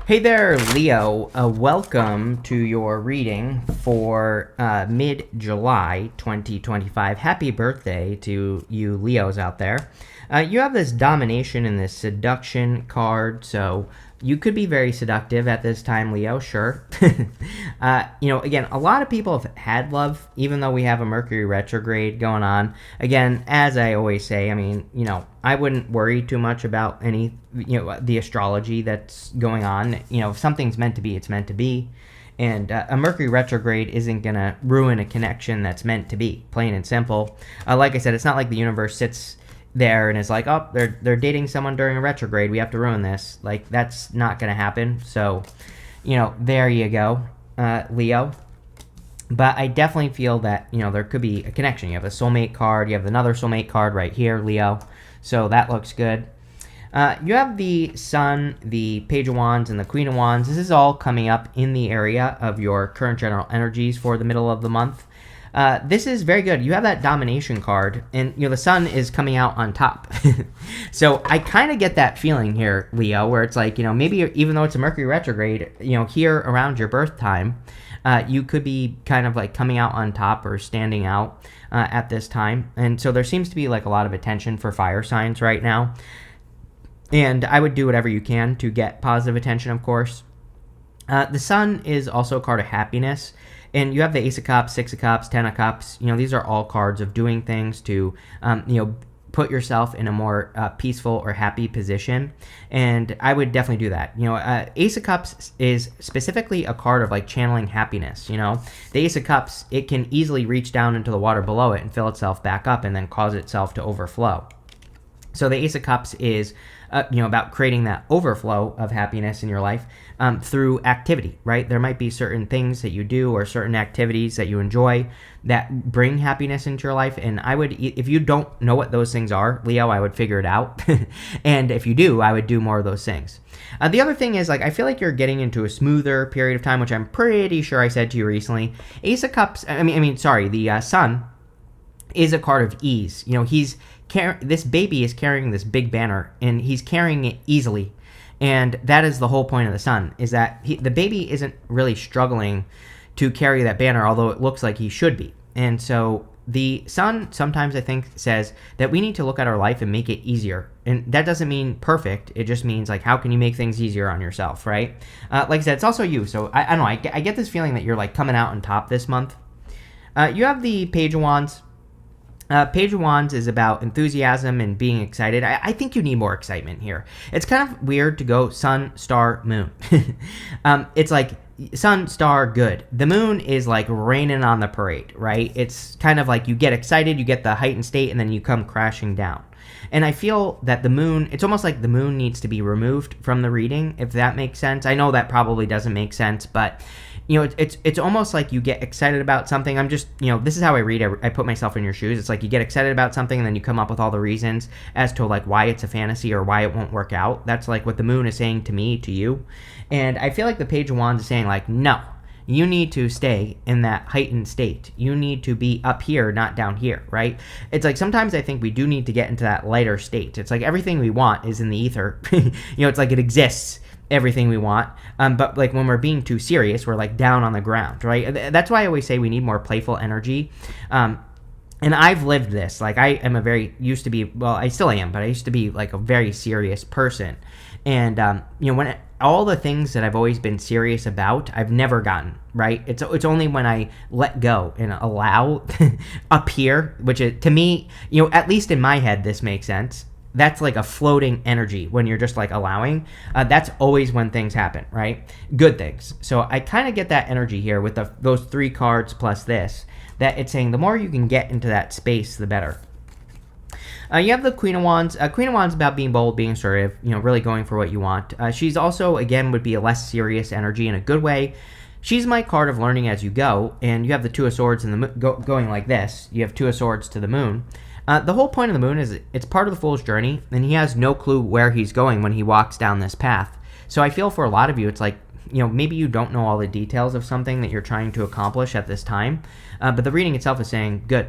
Hey there, Leo. Welcome to your reading for mid-July 2025. Happy birthday to you Leos out there. You have this domination and this seduction card, so you could be very seductive at this time, Leo, sure. Again, a lot of people have had love, even though we have a Mercury retrograde going on. Again, as I always say, I wouldn't worry too much about the astrology that's going on. If something's meant to be, it's meant to be. And a Mercury retrograde isn't going to ruin a connection that's meant to be, plain and simple. Like I said, it's not like the universe sits there and is like, oh, they're dating someone during a retrograde, we have to ruin this. Like, that's not going to happen. So, there you go, Leo. But I definitely feel that, there could be a connection. You have a soulmate card, you have another soulmate card right here, Leo. So that looks good. You have the Sun, the Page of Wands, and the Queen of Wands. This is all coming up in the area of your current general energies for the middle of the month. This is very good. You have that domination card, and the Sun is coming out on top. So I kind of get that feeling here, Leo, where it's like, maybe even though it's a Mercury retrograde, here around your birth time, you could be kind of like coming out on top or standing out at this time. And so there seems to be like a lot of attention for fire signs right now. And I would do whatever you can to get positive attention, of course. The Sun is also a card of happiness. And you have the Ace of Cups, Six of Cups, Ten of Cups. These are all cards of doing things to, put yourself in a more peaceful or happy position. And I would definitely do that. Ace of Cups is specifically a card of like channeling happiness. The Ace of Cups, it can easily reach down into the water below it and fill itself back up and then cause itself to overflow. So the Ace of Cups is, about creating that overflow of happiness in your life through activity, right? There might be certain things that you do or certain activities that you enjoy that bring happiness into your life. And I would, if you don't know what those things are, Leo, I would figure it out. And if you do, I would do more of those things. The other thing is, I feel like you're getting into a smoother period of time, which I'm pretty sure I said to you recently. Ace of Cups, the Sun is a card of ease. This baby is carrying this big banner, and he's carrying it easily. And that is the whole point of the Sun, is that the baby isn't really struggling to carry that banner, although it looks like he should be. And so the Sun sometimes, I think, says that we need to look at our life and make it easier. And that doesn't mean perfect. It just means, how can you make things easier on yourself, right? Like I said, it's also you. So I don't know. I get this feeling that you're, coming out on top this month. You have the Page of Wands. Page of Wands is about enthusiasm and being excited. I think you need more excitement here. It's kind of weird to go Sun, Star, Moon. It's like Sun, Star, good. The Moon is like raining on the parade, right? It's kind of like you get excited, you get the heightened state, and then you come crashing down. And I feel that the Moon, it's almost like the Moon needs to be removed from the reading, if that makes sense. I know that probably doesn't make sense, but it's almost like you get excited about something. I'm just, this is how I read. I put myself in your shoes. It's like you get excited about something and then you come up with all the reasons as to why it's a fantasy or why it won't work out. That's like what the Moon is saying to me, to you. And I feel like the Page of Wands is saying no, you need to stay in that heightened state. You need to be up here, not down here, right? It's like sometimes I think we do need to get into that lighter state. It's like everything we want is in the ether. It's like it exists. Everything we want, but when we're being too serious, we're down on the ground, right? That's why I always say we need more playful energy. And I've lived this. I am I still am, but I used to be a very serious person. And when all the things that I've always been serious about, I've never gotten, right? It's only when I let go and allow up here, which is, to me, at least in my head, this makes sense. That's like a floating energy when you're just allowing. That's always when things happen, right? Good things. So I kind of get that energy here with those three cards plus this, that it's saying the more you can get into that space, the better. You have the Queen of Wands. Queen of Wands is about being bold, being assertive, really going for what you want. She's also, again, would be a less serious energy in a good way. She's my card of learning as you go, and you have the Two of Swords and going like this. You have Two of Swords to the Moon. The whole point of the Moon is it's part of the Fool's journey, and he has no clue where he's going when he walks down this path. So I feel for a lot of you, it's like, maybe you don't know all the details of something that you're trying to accomplish at this time, but the reading itself is saying, good,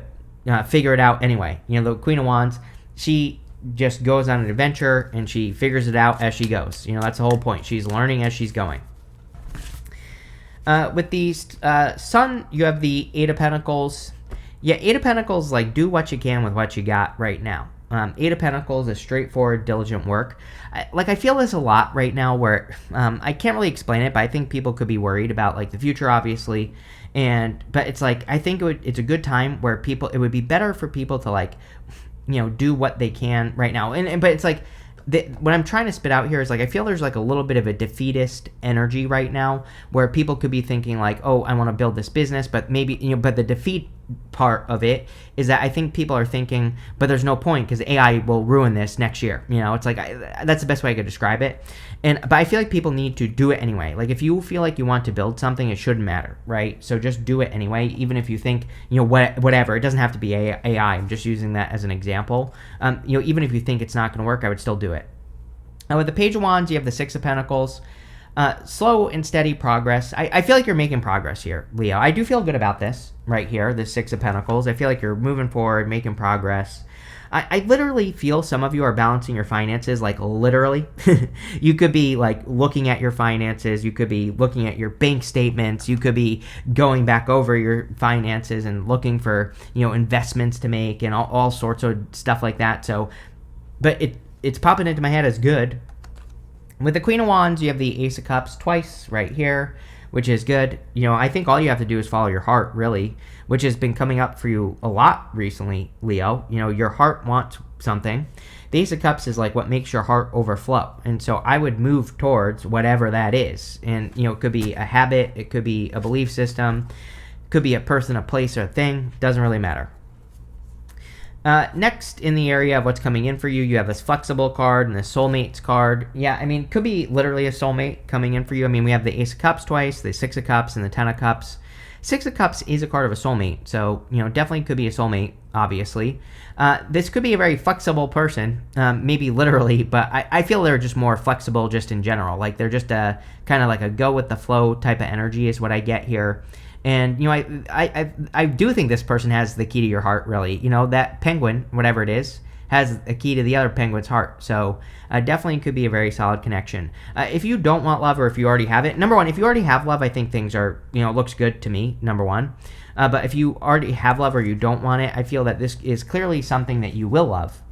figure it out anyway. The Queen of Wands, she just goes on an adventure and she figures it out as she goes. That's the whole point. She's learning as she's going. With the Sun, you have the Eight of Pentacles. Yeah, Eight of Pentacles, like, do what you can with what you got right now. Eight of Pentacles is straightforward, diligent work. I feel this a lot right now where I can't really explain it, but I think people could be worried about, like, the future, obviously. But it's like, I think it's a good time where it would be better for people to, like, do what they can right now. But it's like, what I'm trying to spit out here is, like, I feel there's, like, a little bit of a defeatist energy right now where people could be thinking, like, oh, I want to build this business, but maybe, but the defeat part of it is that I think people are thinking, but there's no point because AI will ruin this next year. It's like, that's the best way I could describe it. But I feel like people need to do it anyway. Like, if you feel like you want to build something, it shouldn't matter, right? So just do it anyway, even if you think, whatever. It doesn't have to be AI. I'm just using that as an example. Even if you think it's not going to work, I would still do it. Now, with the Page of Wands, you have the Six of Pentacles. Slow and steady progress. I feel like you're making progress here, Leo. I do feel good about this right here, the Six of Pentacles. I feel like you're moving forward, making progress. I literally feel some of you are balancing your finances, like, literally. You could be, like, looking at your finances. You could be looking at your bank statements. You could be going back over your finances and looking for, investments to make and all sorts of stuff like that. So, but it's popping into my head as good. With the Queen of Wands, you have the Ace of Cups twice right here, which is good. I think all you have to do is follow your heart, really, which has been coming up for you a lot recently, Leo. Your heart wants something. The Ace of Cups is like what makes your heart overflow. And so I would move towards whatever that is. And, it could be a habit. It could be a belief system. It could be a person, a place, or a thing. Doesn't really matter. Next, in the area of what's coming in for you, you have this flexible card and the soulmates card. Yeah, could be literally a soulmate coming in for you. We have the Ace of Cups twice, the Six of Cups, and the Ten of Cups. Six of Cups is a card of a soulmate, so, definitely could be a soulmate, obviously. This could be a very flexible person, maybe literally, but I feel they're just more flexible just in general. Like, they're just a kind of like a go-with-the-flow type of energy is what I get here. And, I do think this person has the key to your heart, really. That penguin, whatever it is, has a key to the other penguin's heart. So, definitely could be a very solid connection. If you don't want love or if you already have it, number one, if you already have love, I think things are, looks good to me, number one. But if you already have love or you don't want it, I feel that this is clearly something that you will love.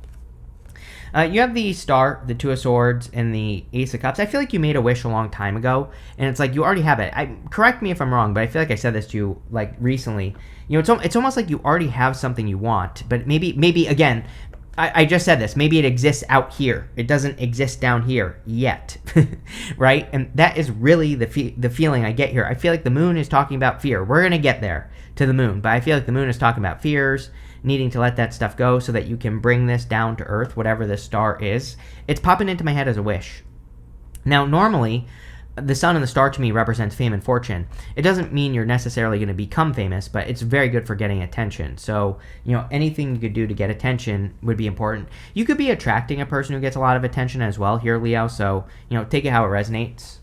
You have the Star, the Two of Swords, and the Ace of Cups. I feel like you made a wish a long time ago, and it's like you already have it. Correct me if I'm wrong, but I feel like I said this to you, like, recently. It's almost like you already have something you want, but maybe again, I just said this. Maybe it exists out here. It doesn't exist down here yet, right? And that is really the feeling I get here. I feel like the moon is talking about fear. We're going to get there to the moon, but I feel like the moon is talking about fears, needing to let that stuff go so that you can bring this down to earth, whatever this star is. It's popping into my head as a wish. Now, normally, the sun and the star to me represents fame and fortune. It doesn't mean you're necessarily going to become famous, but it's very good for getting attention. So, anything you could do to get attention would be important. You could be attracting a person who gets a lot of attention as well here, Leo. So, take it how it resonates.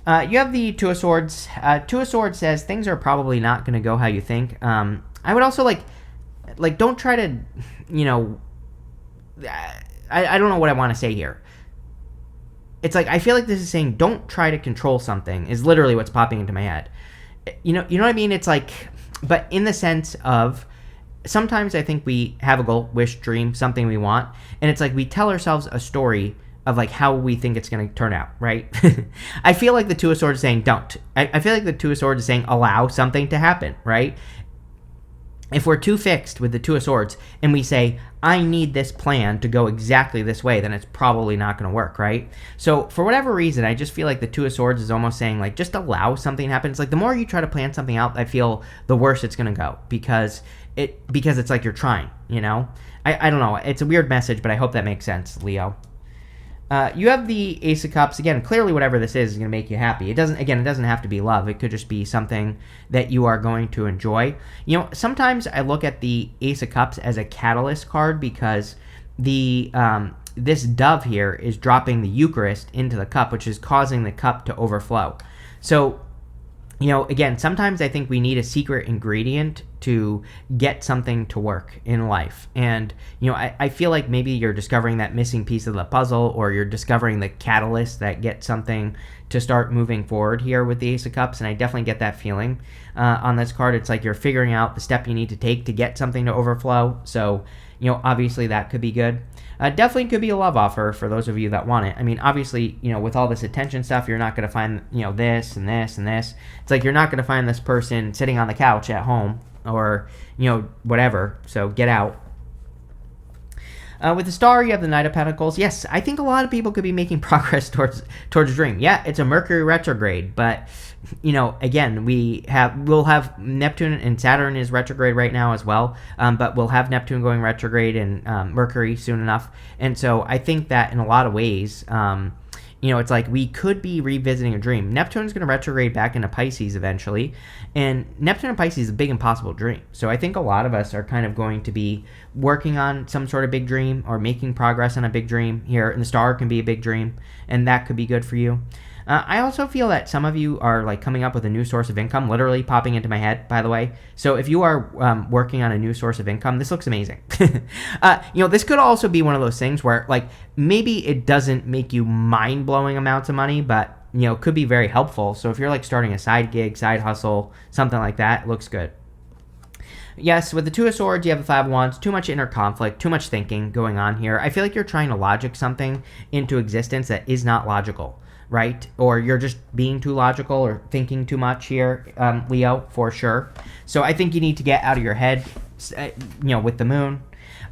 You have the Two of Swords. Two of Swords says things are probably not going to go how you think. I would also like don't try to, I don't know what I want to say here. It's like, I feel like this is saying don't try to control something is literally what's popping into my head. You know what I mean? It's like, but in the sense of, sometimes I think we have a goal, wish, dream, something we want, and it's like we tell ourselves a story of like how we think it's going to turn out, right? I feel like the Two of Swords is saying don't. I feel like the Two of Swords is saying allow something to happen, right? If we're too fixed with the Two of Swords and we say, I need this plan to go exactly this way, then it's probably not going to work, right? So for whatever reason, I just feel like the Two of Swords is almost saying, like, just allow something to happen. It's like the more you try to plan something out, I feel the worse it's going to go because it's like you're trying, I don't know. It's a weird message, but I hope that makes sense, Leo. You have the Ace of Cups. Again, clearly whatever this is going to make you happy. It doesn't have to be love. It could just be something that you are going to enjoy. Sometimes I look at the Ace of Cups as a catalyst card because this dove here is dropping the Eucharist into the cup, which is causing the cup to overflow. So, again, sometimes I think we need a secret ingredient to get something to work in life. And, I feel like maybe you're discovering that missing piece of the puzzle, or you're discovering the catalyst that gets something to start moving forward here with the Ace of Cups. And I definitely get that feeling on this card. It's like you're figuring out the step you need to take to get something to overflow. So, obviously that could be good. Definitely could be a love offer for those of you that want it. I mean, obviously, with all this attention stuff, you're not going to find, this and this and this. It's like you're not going to find this person sitting on the couch at home or, whatever. So get out. With the Star, you have the Knight of Pentacles. Yes, I think a lot of people could be making progress towards a dream. Yeah, it's a Mercury retrograde, but again, we'll have Neptune, and Saturn is retrograde right now as well. But we'll have Neptune going retrograde and Mercury soon enough, and so I think that in a lot of ways, it's like we could be revisiting a dream. Neptune is going to retrograde back into Pisces eventually, and Neptune and Pisces is a big impossible dream. So I think a lot of us are kind of going to be working on some sort of big dream or making progress on a big dream here, and the Star can be a big dream, and that could be good for you. I also feel that some of you are like coming up with a new source of income, literally popping into my head, by the way. So if you are working on a new source of income, this looks amazing. This could also be one of those things where like maybe it doesn't make you mind-blowing amounts of money, but could be very helpful. So if you're like starting a side gig, side hustle, something like that, it looks good. Yes, with the Two of Swords, you have the Five of Wands. Too much inner conflict, too much thinking going on here. I feel like you're trying to logic something into existence that is not logical. Right? Or you're just being too logical or thinking too much here, Leo, for sure. So I think you need to get out of your head, with the moon.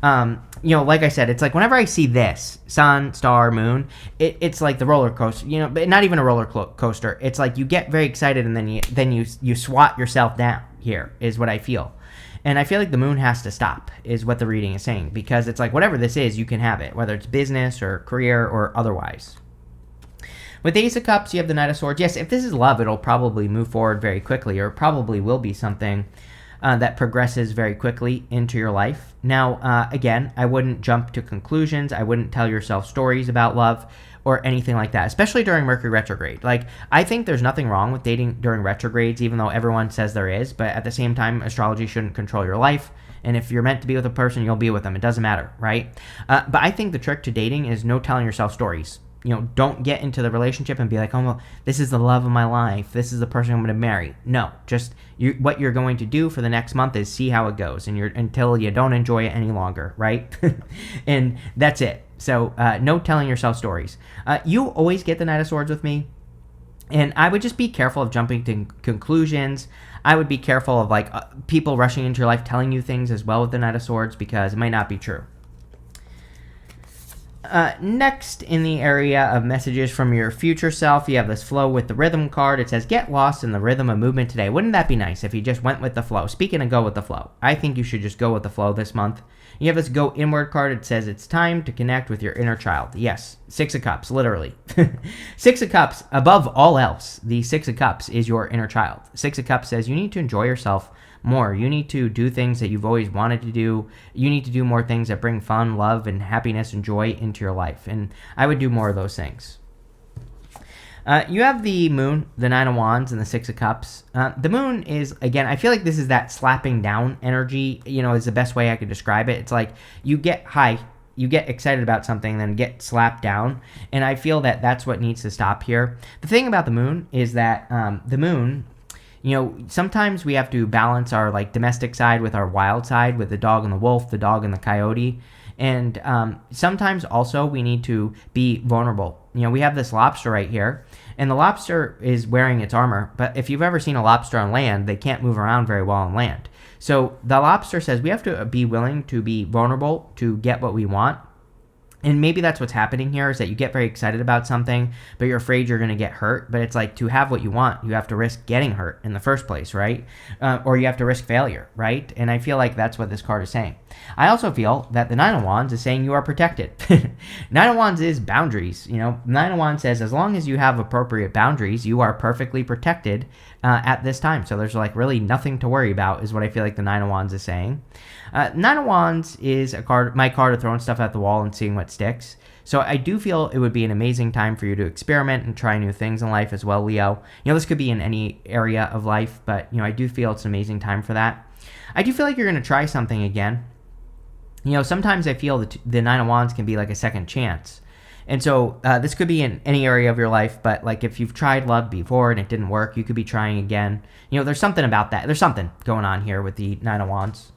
Like I said, it's like whenever I see this, sun, star, moon, it's like the roller coaster, but not even a roller coaster. It's like you get very excited and then you swat yourself down here is what I feel. And I feel like the moon has to stop is what the reading is saying, because it's like whatever this is, you can have it, whether it's business or career or otherwise. With the Ace of Cups, you have the Knight of Swords. Yes, if this is love, it'll probably move forward very quickly, or probably will be something that progresses very quickly into your life. Now, again, I wouldn't jump to conclusions. I wouldn't tell yourself stories about love or anything like that, especially during Mercury retrograde. Like, I think there's nothing wrong with dating during retrogrades, even though everyone says there is. But at the same time, astrology shouldn't control your life. And if you're meant to be with a person, you'll be with them. It doesn't matter, right? But I think the trick to dating is no telling yourself stories. Don't get into the relationship and be like, oh, well, this is the love of my life. This is the person I'm going to marry. No, just what you're going to do for the next month is see how it goes, and until you don't enjoy it any longer, right? And that's it. So no telling yourself stories. You always get the Knight of Swords with me, and I would just be careful of jumping to conclusions. I would be careful of people rushing into your life telling you things as well with the Knight of Swords, because it might not be true. Next, in the area of messages from your future self, you have this flow with the rhythm card. It says, get lost in the rhythm of movement today. Wouldn't that be nice if you just went with the flow? Speaking of go with the flow, I think you should just go with the flow this month. You have this go inward card. It says it's time to connect with your inner child. Yes, Six of Cups, literally. Six of Cups, above all else, the Six of Cups is your inner child. Six of Cups says you need to enjoy yourself more. You need to do things that you've always wanted to do. You need to do more things that bring fun, love, and happiness and joy into your life. And I would do more of those things. You have the moon, the Nine of Wands, and the Six of Cups. The moon is, again, I feel like this is that slapping down energy, is the best way I could describe it. It's like you get high, you get excited about something, then get slapped down. And I feel that that's what needs to stop here. The thing about the moon is that the moon, sometimes we have to balance our domestic side with our wild side, with the dog and the wolf, the dog and the coyote. And sometimes also we need to be vulnerable. We have this lobster right here, and the lobster is wearing its armor. But if you've ever seen a lobster on land, they can't move around very well on land. So the lobster says we have to be willing to be vulnerable to get what we want. And maybe that's what's happening here, is that you get very excited about something, but you're afraid you're going to get hurt. But it's like, to have what you want, you have to risk getting hurt in the first place, right? Or you have to risk failure, right? And I feel like that's what this card is saying. I also feel that the Nine of Wands is saying you are protected. Nine of Wands is boundaries. Nine of Wands says as long as you have appropriate boundaries, you are perfectly protected at this time. So there's really nothing to worry about, is what I feel like the Nine of Wands is saying. Nine of Wands is my card of throwing stuff at the wall and seeing what sticks. So I do feel it would be an amazing time for you to experiment and try new things in life as well, Leo. This could be in any area of life, but I do feel it's an amazing time for that. I do feel like you're going to try something again. Sometimes I feel that the Nine of Wands can be like a second chance. And so this could be in any area of your life, but like if you've tried love before and it didn't work, you could be trying again. There's something about that. There's something going on here with the Nine of Wands.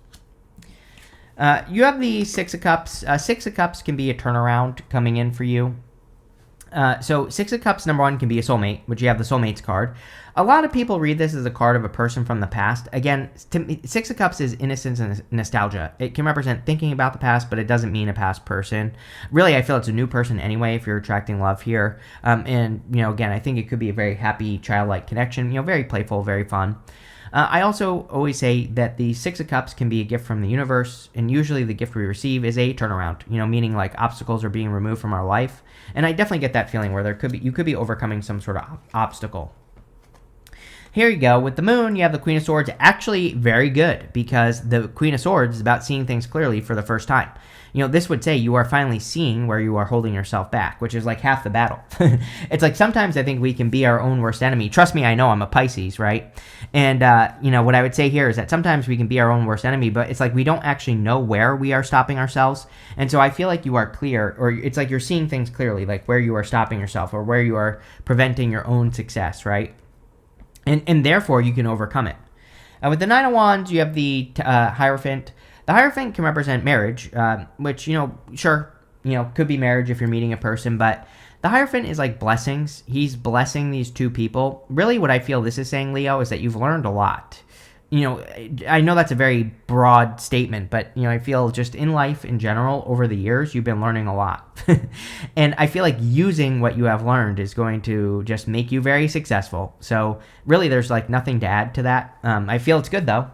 You have the Six of Cups. Six of Cups can be a turnaround coming in for you. So Six of Cups, number one, can be a soulmate, which you have the soulmates card. A lot of people read this as a card of a person from the past. Again, Six of Cups is innocence and nostalgia. It can represent thinking about the past, but it doesn't mean a past person. Really, I feel it's a new person anyway if you're attracting love here. And again, I think it could be a very happy, childlike connection. Very playful, very fun. I also always say that the Six of Cups can be a gift from the universe, and usually the gift we receive is a turnaround, meaning like obstacles are being removed from our life. And I definitely get that feeling where you could be overcoming some sort of obstacle. Here you go. With the Moon, you have the Queen of Swords. Actually very good, because the Queen of Swords is about seeing things clearly for the first time. This would say you are finally seeing where you are holding yourself back, which is like half the battle. It's like sometimes I think we can be our own worst enemy. Trust me, I know I'm a Pisces, right? And, what I would say here is that sometimes we can be our own worst enemy, but it's like we don't actually know where we are stopping ourselves. And so I feel like you are clear, or it's like you're seeing things clearly, like where you are stopping yourself or where you are preventing your own success, right? And therefore, you can overcome it. With the Nine of Wands, you have the Hierophant. The Hierophant can represent marriage, which, sure, could be marriage if you're meeting a person, but the Hierophant is like blessings. He's blessing these two people. Really, what I feel this is saying, Leo, is that you've learned a lot. I know that's a very broad statement, but, I feel just in life in general, over the years, you've been learning a lot. And I feel like using what you have learned is going to just make you very successful. So really, there's like nothing to add to that. I feel it's good, though.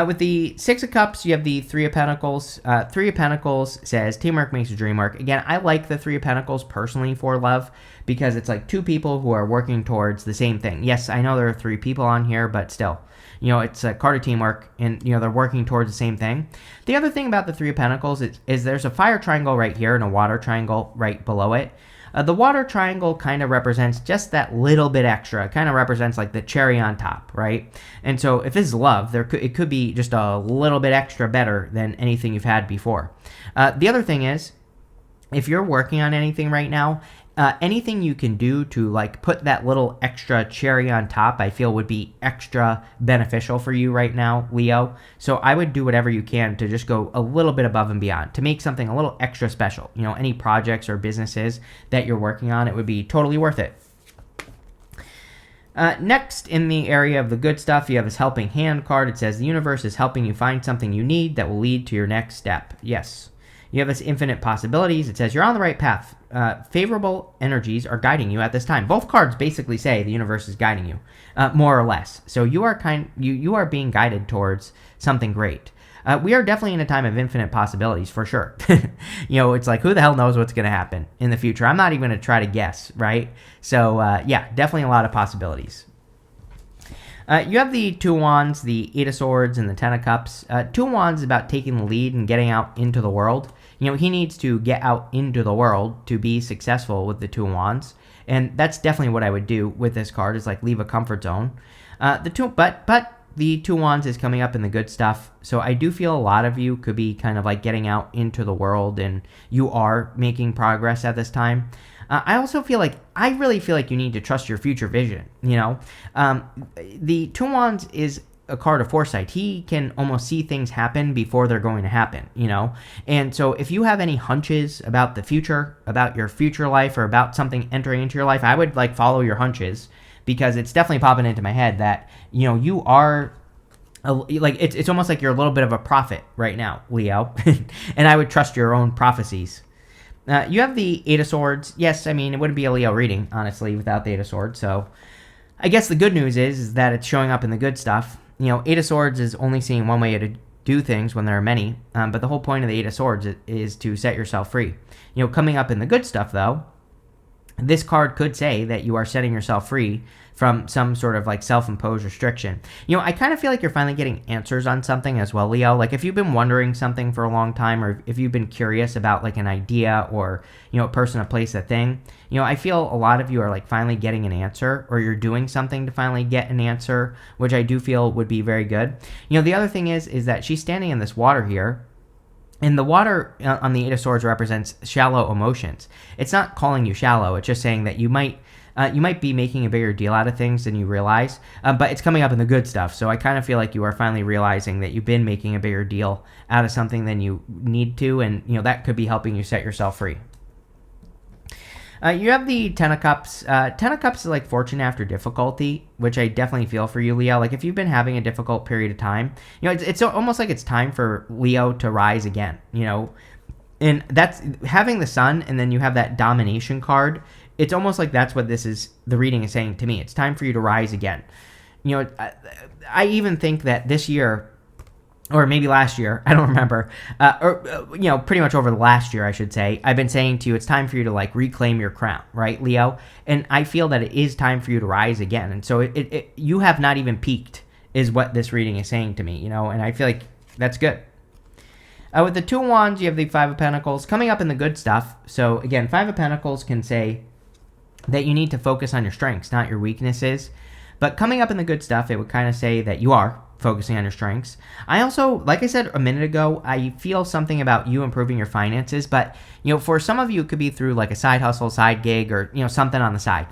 With the Six of Cups, you have the Three of Pentacles. Three of Pentacles says, teamwork makes the dream work. Again, I like the Three of Pentacles personally for love because it's like two people who are working towards the same thing. Yes, I know there are three people on here, but still. It's a card of teamwork, and, they're working towards the same thing. The other thing about the Three of Pentacles is there's a fire triangle right here and a water triangle right below it. The water triangle kind of represents just that little bit extra. It kind of represents like the cherry on top, right? And so if this is love, it could be just a little bit extra better than anything you've had before. The other thing is, if you're working on anything right now, anything you can do to like put that little extra cherry on top, I feel would be extra beneficial for you right now, Leo. So I would do whatever you can to just go a little bit above and beyond to make something a little extra special. Any projects or businesses that you're working on, it would be totally worth it. Next, in the area of the good stuff, you have this helping hand card. It says the universe is helping you find something you need that will lead to your next step. Yes. You have this infinite possibilities. It says you're on the right path. Favorable energies are guiding you at this time. Both cards basically say the universe is guiding you, more or less. So you are being guided towards something great. We are definitely in a time of infinite possibilities, for sure. It's like, who the hell knows what's going to happen in the future? I'm not even going to try to guess, right? So, yeah, definitely a lot of possibilities. You have the Two of Wands, the Eight of Swords, and the Ten of Cups. Two of Wands is about taking the lead and getting out into the world. He needs to get out into the world to be successful with the Two of Wands. And that's definitely what I would do with this card, is like leave a comfort zone. But the Two of Wands is coming up in the good stuff. So I do feel a lot of you could be kind of like getting out into the world, and you are making progress at this time. I really feel like you need to trust your future vision, The Two of Wands is a card of foresight. He can almost see things happen before they're going to happen, And so if you have any hunches about the future, about your future life, or about something entering into your life, I would like follow your hunches, because it's definitely popping into my head that, you are... it's almost like you're a little bit of a prophet right now, Leo. And I would trust your own prophecies. You have the Eight of Swords. Yes, I mean, it wouldn't be a Leo reading, honestly, without the Eight of Swords. So I guess the good news is that it's showing up in the good stuff. Eight of Swords is only seeing one way to do things when there are many. But the whole point of the Eight of Swords is to set yourself free. Coming up in the good stuff, though, this card could say that you are setting yourself free from some sort of like self-imposed restriction. I kind of feel like you're finally getting answers on something as well, Leo. Like if you've been wondering something for a long time, or if you've been curious about like an idea or, a person, a place, a thing, I feel a lot of you are like finally getting an answer, or you're doing something to finally get an answer, which I do feel would be very good. The other thing is that she's standing in this water here. And the water on the Eight of Swords represents shallow emotions. It's not calling you shallow. It's just saying that you might be making a bigger deal out of things than you realize, but it's coming up in the good stuff. So I kind of feel like you are finally realizing that you've been making a bigger deal out of something than you need to, and that could be helping you set yourself free. You have the Ten of Cups. Ten of Cups is like fortune after difficulty, which I definitely feel for you, Leo. Like if you've been having a difficult period of time, it's almost like it's time for Leo to rise again, And that's having the Sun, and then you have that domination card. It's almost like that's what the reading is saying to me. It's time for you to rise again. I even think that this year, or maybe last year, I don't remember, pretty much over the last year, I should say, I've been saying to you, it's time for you to like reclaim your crown, right, Leo? And I feel that it is time for you to rise again. And so you have not even peaked, is what this reading is saying to me, and I feel like that's good. With the Two of Wands, you have the Five of Pentacles coming up in the good stuff. So again, Five of Pentacles can say that you need to focus on your strengths, not your weaknesses. But coming up in the good stuff, it would kind of say that you are focusing on your strengths. I also, like I said a minute ago, I feel something about you improving your finances, but for some of you, it could be through like a side hustle, side gig, or something on the side.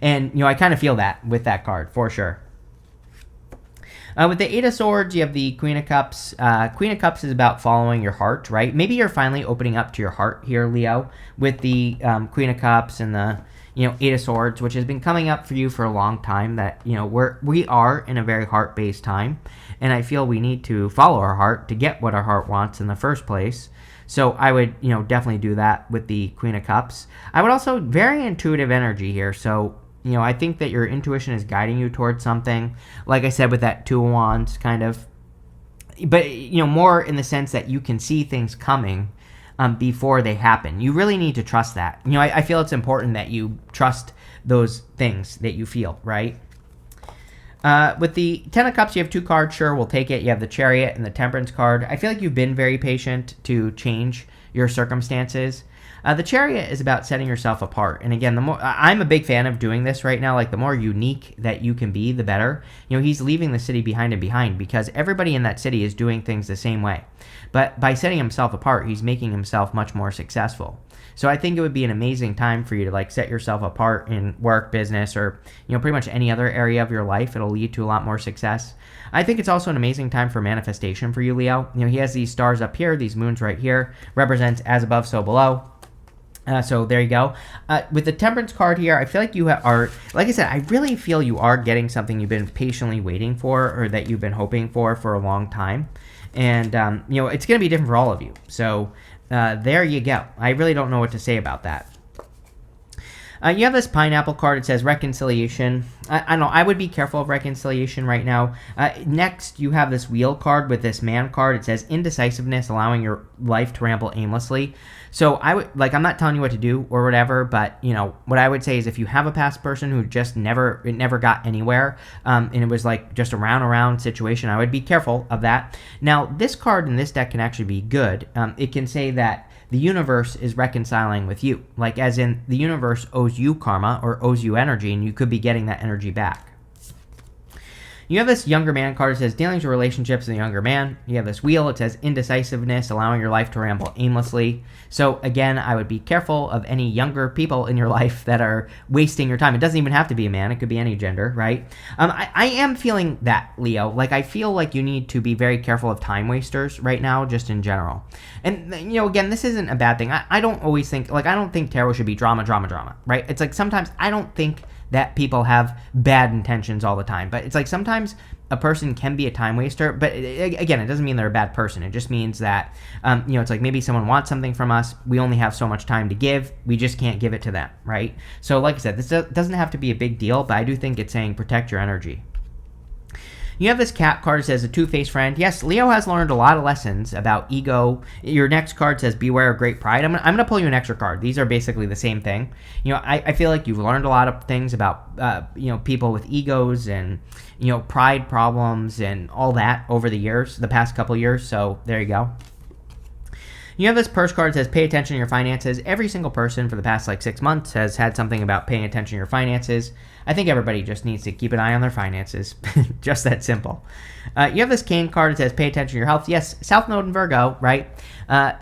And I kind of feel that with that card for sure. With the Eight of Swords, you have the Queen of Cups. Queen of Cups is about following your heart, right? Maybe you're finally opening up to your heart here, Leo, with the Queen of Cups and the Eight of Swords, which has been coming up for you for a long time. That we are in a very heart-based time, and I feel we need to follow our heart to get what our heart wants in the first place. So I would definitely do that with the Queen of Cups. I would also very intuitive energy here. So I think that your intuition is guiding you towards something. Like I said, with that Two of Wands, kind of, but more in the sense that you can see things coming before they happen. You really need to trust that. I feel it's important that you trust those things that you feel, right? With the Ten of Cups, you have two cards. Sure, we'll take it. You have the Chariot and the Temperance card. I feel like you've been very patient to change your circumstances. The Chariot is about setting yourself apart. And again, I'm a big fan of doing this right now. Like the more unique that you can be, the better. He's leaving the city behind because everybody in that city is doing things the same way. But by setting himself apart, he's making himself much more successful. So I think it would be an amazing time for you to like set yourself apart in work, business, or pretty much any other area of your life. It'll lead to a lot more success. I think it's also an amazing time for manifestation for you, Leo. He has these stars up here, these moons right here, represents as above, so below. So there you go. With the Temperance card here, I feel like you are, like I said, I really feel you are getting something you've been patiently waiting for, or that you've been hoping for a long time. And, it's going to be different for all of you. So there you go. I really don't know what to say about that. You have this Pineapple card. It says reconciliation. I don't know. I would be careful of reconciliation right now. Next, you have this Wheel card with this Man card. It says indecisiveness, allowing your life to ramble aimlessly. So I'm not telling you what to do or whatever, but what I would say is if you have a past person who just never got anywhere, and it was like just a round situation, I would be careful of that. Now, this card in this deck can actually be good. It can say that the universe is reconciling with you, like as in the universe owes you karma or owes you energy, and you could be getting that energy back. You have this Younger Man card. It says dealings with relationships with the younger man. You have this Wheel. It says indecisiveness, allowing your life to ramble aimlessly. So again, I would be careful of any younger people in your life that are wasting your time. It doesn't even have to be a man. It could be any gender, right? I am feeling that, Leo. Like I feel like you need to be very careful of time wasters right now, just in general. And again, this isn't a bad thing. I don't always think, I don't think tarot should be drama, right? It's like sometimes I don't think that people have bad intentions all the time. But it's like sometimes a person can be a time waster. But again, it doesn't mean they're a bad person. It just means that, it's like maybe someone wants something from us. We only have so much time to give. We just can't give it to them, right? So like I said, this doesn't have to be a big deal, but I do think it's saying protect your energy. You have this Cat card that says a two-faced friend. Yes, Leo has learned a lot of lessons about ego. Your next card says beware of great pride. I'm gonna pull you an extra card. These are basically the same thing. I feel like you've learned a lot of things about people with egos and pride problems and all that over the past couple years. So there you go. You have this purse card that says pay attention to your finances. Every single person for the past 6 months has had something about paying attention to your finances. I think everybody just needs to keep an eye on their finances. Just that simple. You have this King card that says pay attention to your health. Yes, South Node in Virgo, right?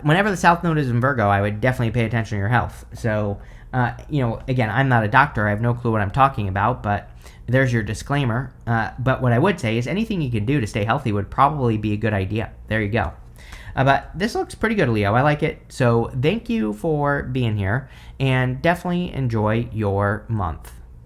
Whenever the South Node is in Virgo, I would definitely pay attention to your health. So, again, I'm not a doctor. I have no clue what I'm talking about, but there's your disclaimer. But what I would say is anything you can do to stay healthy would probably be a good idea. There you go. But this looks pretty good, Leo. I like it. So thank you for being here, and definitely enjoy your month.